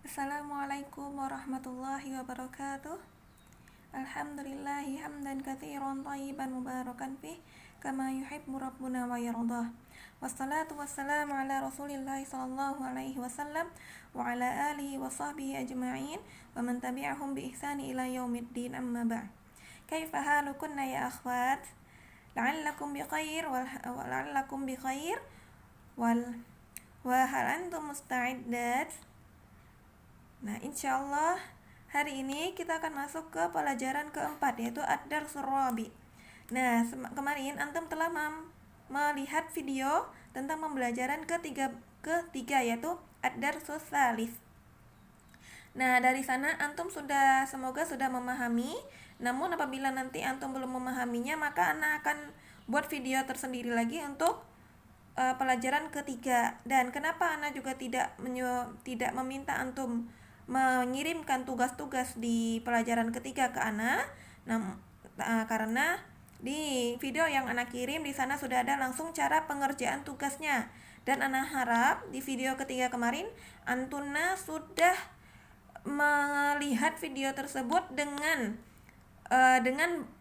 Assalamualaikum warahmatullahi wabarakatuh. Alhamdulillahi hamdan katsiran thayyiban mubarakan fih kama yuhibbu rabbuna wa yardah. Wassalatu wassalamu ala Rasulillah sallallahu alaihi wasallam wa ala alihi wa sahbihi ajma'in wa man tabi'ahum bi ihsani ila yaumiddin, amma ba'd. Kaifa halukunna ya akhwat? La'allakum bi khair wa hal antum musta'iddat? Nah, insyaallah hari ini kita akan masuk ke pelajaran keempat, yaitu ad-darsul rabi'. Nah, kemarin antum telah melihat video tentang pembelajaran ketiga yaitu ad-darsul tsalits. Nah, dari sana antum semoga sudah memahami. Namun apabila nanti antum belum memahaminya, maka ana akan buat video tersendiri lagi untuk pelajaran ketiga. Dan kenapa ana juga tidak meminta antum mengirimkan tugas-tugas di pelajaran ketiga ke ana? Karena di video yang ana kirim di sana sudah ada langsung cara pengerjaan tugasnya. Dan ana harap di video ketiga kemarin antuna sudah melihat video tersebut dengan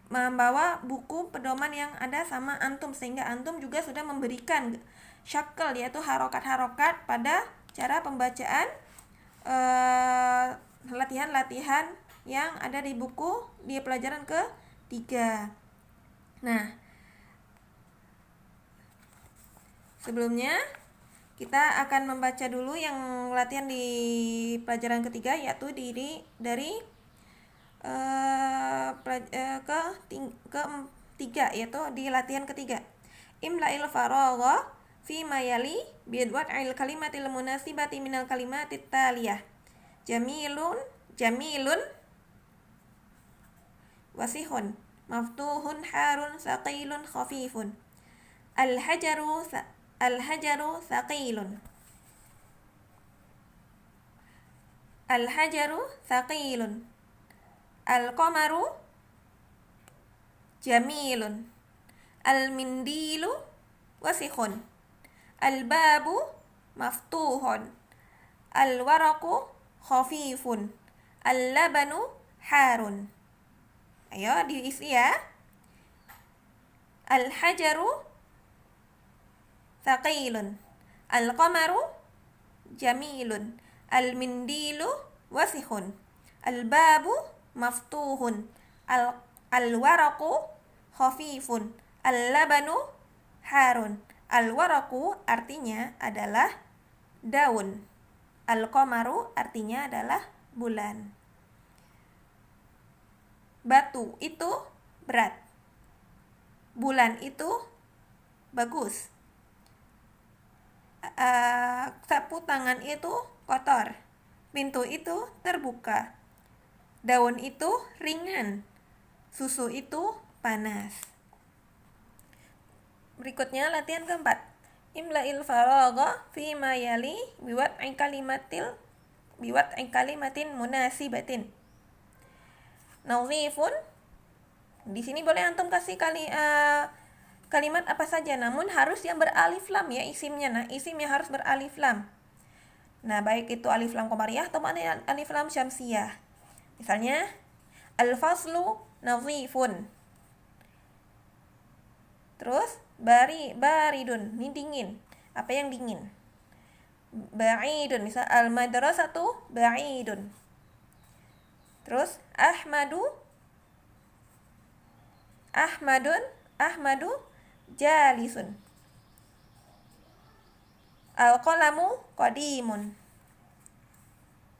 membawa buku pedoman yang ada sama antum, sehingga antum juga sudah memberikan syakl, yaitu harokat-harokat pada cara pembacaan latihan-latihan yang ada di buku di pelajaran ketiga. Nah, sebelumnya kita akan membaca dulu yang latihan di pelajaran ketiga, yaitu dari ketiga, yaitu di latihan ketiga. Imla'il faragha fi ma yali biwad'il kalimatil munasibati minal kalimatit taliyah. Jamilun wasihun maftuhun harun saqilun khafifun. Al-hajaru thaqilun. Al-hajaru thaqilun. Al-qamaru jamilun. Al-mindilu wasikhun. Al-babu maftuhun. Al-waraqu khafifun. Al-labanu harun. Ayo diisi ya. Al-hajaru thaqilun. Al-qamaru jamilun. Al-mindilu wasikhun. Al-babu maftuhun. Al-waraqu khafifun. Al-labanu harun. Al-waraqu artinya adalah daun. Al-qamaru artinya adalah bulan. Batu itu berat. Bulan itu bagus. Sapu tangan itu kotor. Pintu itu terbuka. Daun itu ringan. Susu itu panas. Berikutnya latihan keempat. Imla'il faragha fi ma yali biwad'i kalimatin munasibatin. Nazifun. Di sini boleh antum kasih kalimat apa saja, namun harus yang beralif lam ya isimnya. Nah, isimnya harus beralif lam. Nah, baik itu alif lam qamariyah atau alif lam syamsiyah. Misalnya, al-faslu nazifun. Terus baridun, ini dingin. Apa yang dingin? Ba'idun, misal al-madrasatu ba'idun. Terus Ahmadu jalisun. Al-qalamu qadimun.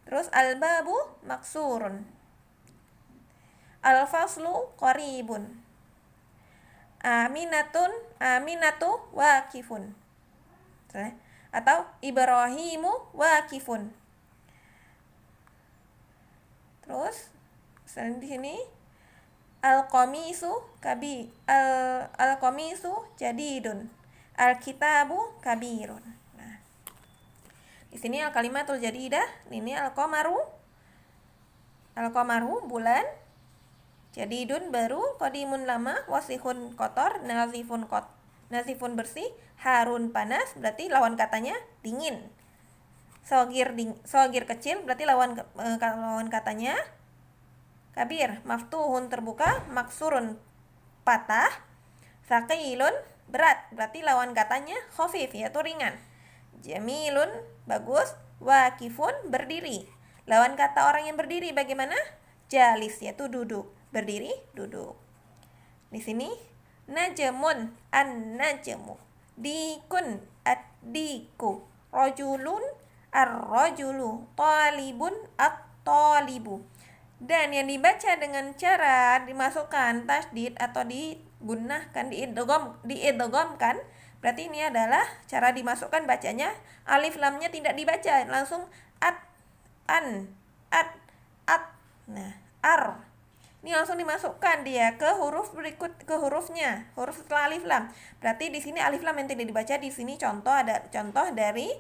Terus al-babu maksurun. Al-faslu qaribun. Aminatu waqifun. Atau Ibrahimu waqifun. Terus misalnya di sini al-qamisu jadidun. Al-kitabu kabirun. Nah, di sini al-kalimatul jadidah, ini al-qamaru bulan, jadidun baru, qadimun lama, wasihun kotor, nazifun bersih, harun panas, berarti lawan katanya dingin. Sogir kecil berarti lawan katanya kabir. Maftuhun terbuka, maksurun patah, thaqilun berat berarti lawan katanya khafif yaitu ringan. Jamilun bagus, waqifun berdiri. Lawan kata orang yang berdiri bagaimana? Jalis yaitu duduk. Berdiri, duduk. Di sini najmun, an-najmu. Dikun, ad-diku. Rajulun, ar-rajulu. Talibun, at-talibu. Dan yang dibaca dengan cara dimasukkan tasdid atau digunakan diidghamkan, berarti ini adalah cara dimasukkan bacanya. Alif lamnya tidak dibaca, langsung at, an, at. Nah, ar. Ini langsung dimasukkan dia ke huruf berikut, ke hurufnya, huruf setelah alif lam. Berarti di sini alif lam yang tidak dibaca. Di sini ada contoh dari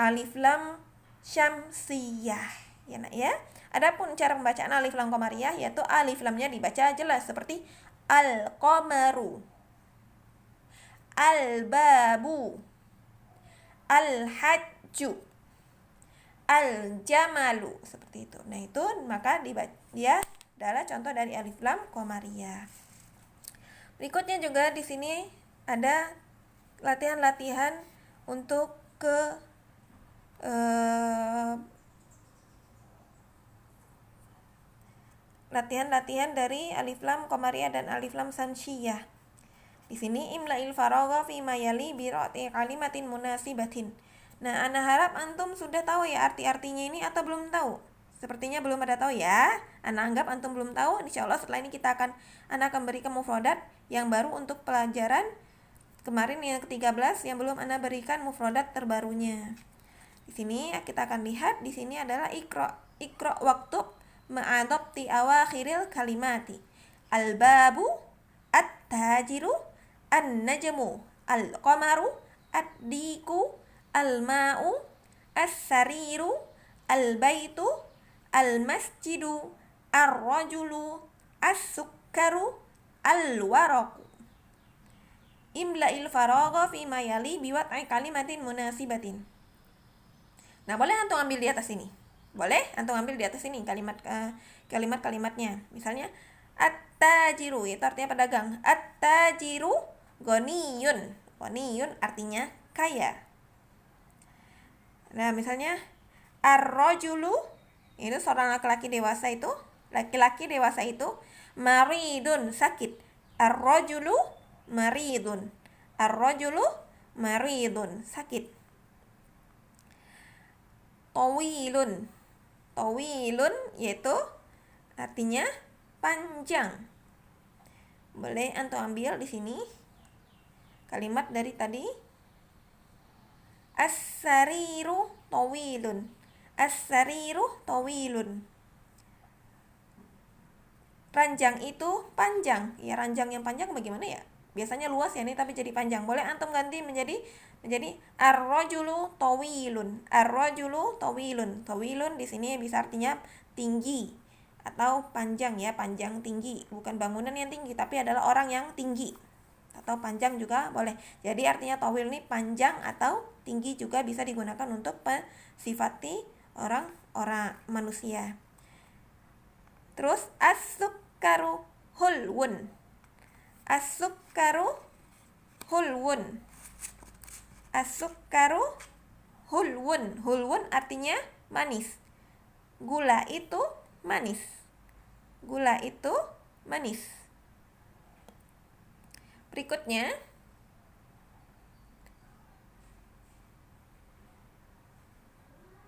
alif lam syamsiyah. Ya nak ya. Adapun cara pembacaan alif lam qamariyah yaitu alif lamnya dibaca jelas seperti al-qamaru, al-babu, al-hajju, al-jamalu, seperti itu. Nah, itu maka dia adalah contoh dari alif lam qamariyah. Berikutnya juga di sini ada latihan-latihan untuk latihan-latihan dari alif lam qamariyah dan alif lam sansiyah. Di sini imla'il faragha fi ma yali bi ra'ti kalimatin munasibatin. Nah, ana harap antum sudah tahu ya arti-artinya ini atau belum tahu? Sepertinya belum ada tahu ya. Ana anggap antum belum tahu. Insyaallah setelah ini ana akan berikan mufradat yang baru untuk pelajaran kemarin yang ke-13 yang belum ana berikan mufradat terbarunya. Di sini kita akan lihat di sini adalah iqra waktub ma'adabti awakhiril kalimati. Al-babu, at-tajiru, an-najmu, al-qamaru, ad-diku, al-ma'u, as-sariru, al-baitu, al-masjidu, ar-rajulu, as-sukkaru, al-waraku. Imla'il faragha fi ma yali biwat'i kalimatin munasibatin. Nah, boleh antum ambil di atas ini. Boleh antum ambil di atas ini kalimat-kalimatnya. Misalnya at-tajiru itu artinya pedagang. At-tajiru ghaniyun. Ghaniyun artinya kaya. Nah, misalnya ar-rajulu itu seorang laki-laki dewasa itu, maridun sakit. Ar-rajulu maridun. Ar-rajulu maridun sakit. Tawilun. Tawilun yaitu artinya panjang. Boleh antum ambil di sini kalimat dari tadi. As-sariru tawilun. As-sariru tawilun. Ranjang itu panjang. Ya, ranjang yang panjang bagaimana ya? Biasanya luas ya nih tapi jadi panjang. Boleh antum ganti menjadi ar-rajulu tawilun. Ar-rajulu tawilun. Tawilun di sini bisa artinya tinggi atau panjang ya, panjang tinggi. Bukan bangunan yang tinggi tapi adalah orang yang tinggi. Atau panjang juga boleh. Jadi artinya tawil ini panjang atau tinggi juga bisa digunakan untuk mensifati orang manusia. Terus as-sukkaru hulwun. As-sukkaru hulwun. As-sukkaru hulwun. Hulwun artinya manis. Gula itu manis. Gula itu manis. Berikutnya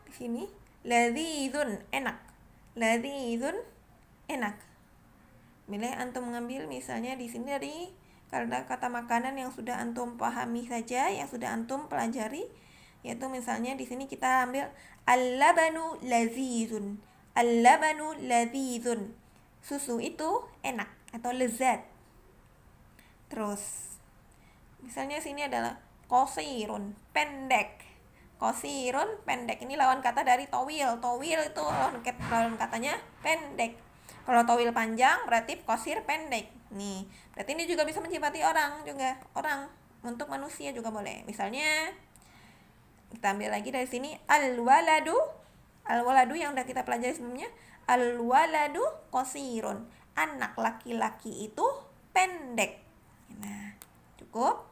di sini ladzizun enak. Ladzizun enak. Boleh antum mengambil misalnya di sini dari kata makanan yang sudah antum pahami saja, yang sudah antum pelajari, yaitu misalnya di sini kita ambil al-labanu lazizun. Al-labanu lazizun. Susu itu enak atau lezat. Terus misalnya sini adalah qasirun, pendek. Qasirun pendek. Ini lawan kata dari tawil. Tawil itu lawan katanya pendek. Kalau tawil panjang berarti qasir pendek. Nih, berarti ini juga bisa menyifati orang juga. Orang untuk manusia juga boleh. Misalnya Kita ambil lagi dari sini al-waladu yang udah kita pelajari sebelumnya. Al-waladu qasirun. Anak laki-laki itu pendek. Nah, cukup.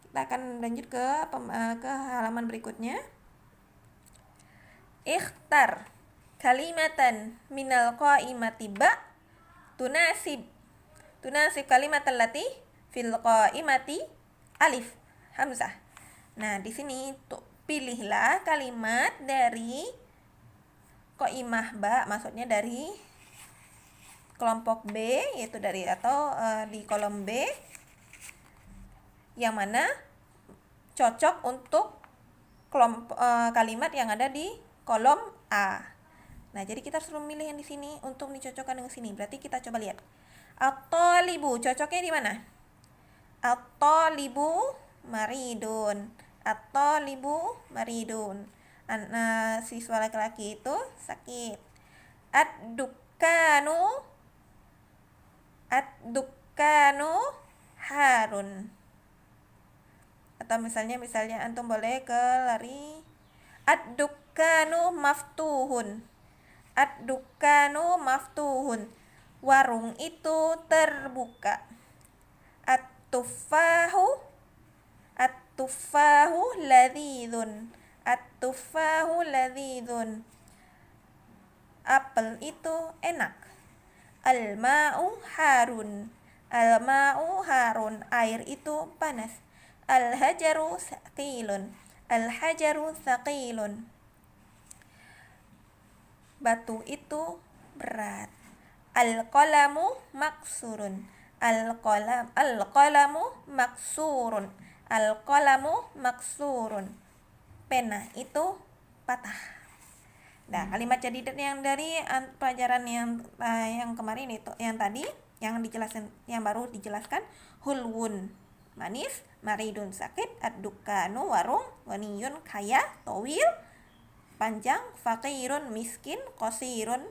Kita akan lanjut ke halaman berikutnya. Ikhtar kalimatan minal qaimati ba tunasib kalimatan lati fil qaimati alif hamzah. Nah, di sini tuh pilihlah kalimat dari qaimah ba, maksudnya dari kelompok B, yaitu dari di kolom B, yang mana cocok untuk kalimat yang ada di kolom A. Nah, jadi kita suruh milih yang di sini untuk dicocokkan dengan sini. Berarti kita coba lihat. At-talibu cocoknya di mana? At-talibu maridun. At-talibu maridun. Siswa laki-laki itu sakit. Ad-dukkanu harun. Atau misalnya antum boleh ke lari ad-dukkanu maftuhun. Ad-dukkanu maftuhun. Warung itu terbuka. At-tuffahu ladzidun. At-tuffahu ladzidun. Apel itu enak. Al-ma'u harun. Al-ma'u harun. Air itu panas. Al-hajaru thaqilun. Al-hajaru thaqilun. Batu itu berat. Al-qalamu maksurun. Al-qalamu maksurun. Al-qalamu maksurun. Pena itu patah. Nah, kalimat jadidat yang dari pelajaran yang kemarin itu, yang tadi yang dijelaskan, yang baru dijelaskan, hulwun manis, maridun sakit, ad-dukkanu warung, waniyun kaya, tawil panjang, faqirun miskin, qasirun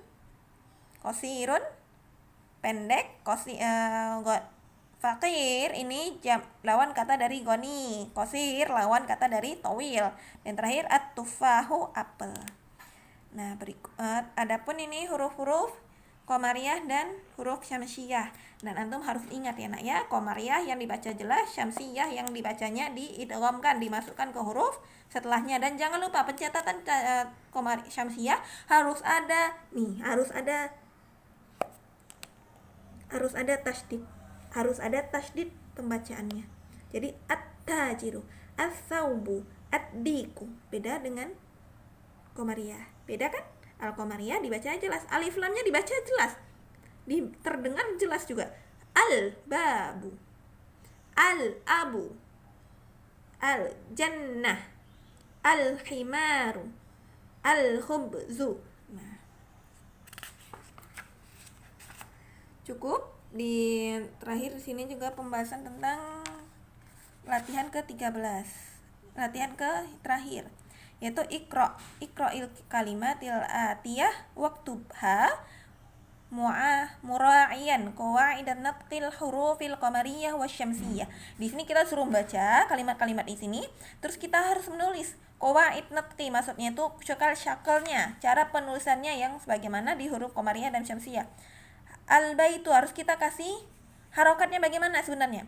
pendek, faqir ini lawan kata dari goni, qasir lawan kata dari tawil, dan terakhir at-tuffahu apel. Nah, adapun ini huruf-huruf Qomariyah dan huruf Syamsiyah. Dan antum harus ingat ya nak ya, Qomariyah yang dibaca jelas, Syamsiyah yang dibacanya diidghamkan, dimasukkan ke huruf setelahnya. Dan jangan lupa pencatatan Syamsiyah harus ada tasydid. Harus ada tasydid pembacaannya. Jadi at-tajiru, as-saubu, ad-diku. Beda dengan Qomariyah. Beda kan? Al-Qomariyah dibaca jelas, alif lamnya dibaca jelas, terdengar jelas juga. Al-babu, al-abu, al-jannah, al-himaru, al-khubzu. Nah, cukup. Di terakhir di sini juga pembahasan tentang latihan ke-13. Latihan terakhir yaitu iqra'il kalimatil atiyah waktubha mura'iyan qawaidan natqil hurufil qamariyah wasyamsiyah. Di sini kita suruh baca kalimat-kalimat di sini, terus kita harus menulis qawaid natqi, maksudnya itu syakalnya, cara penulisannya yang sebagaimana di huruf qamariyah dan syamsiyah. Al-baitu harus kita kasih harokatnya bagaimana sebenarnya.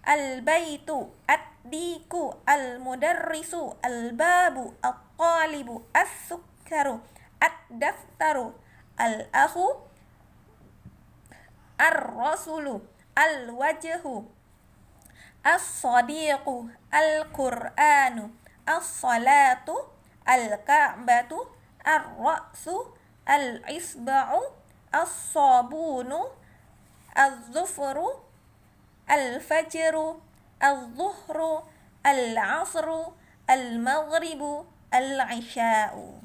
Al-baitu, ad-diku, al-mudarrisu, al-babu, al-qalibu, as-sukkaru, ad-daftaru, al-akhu, ar-rasulu, al-wajhu, as-sadiqu, al-qur'anu, as-salatu, al-ka'batu, ar-ra'su, al-isba'u, as-sabunu, az-zufru, al-fajru, al-zuhru, al-asru, al-maghribu, al-isha'u.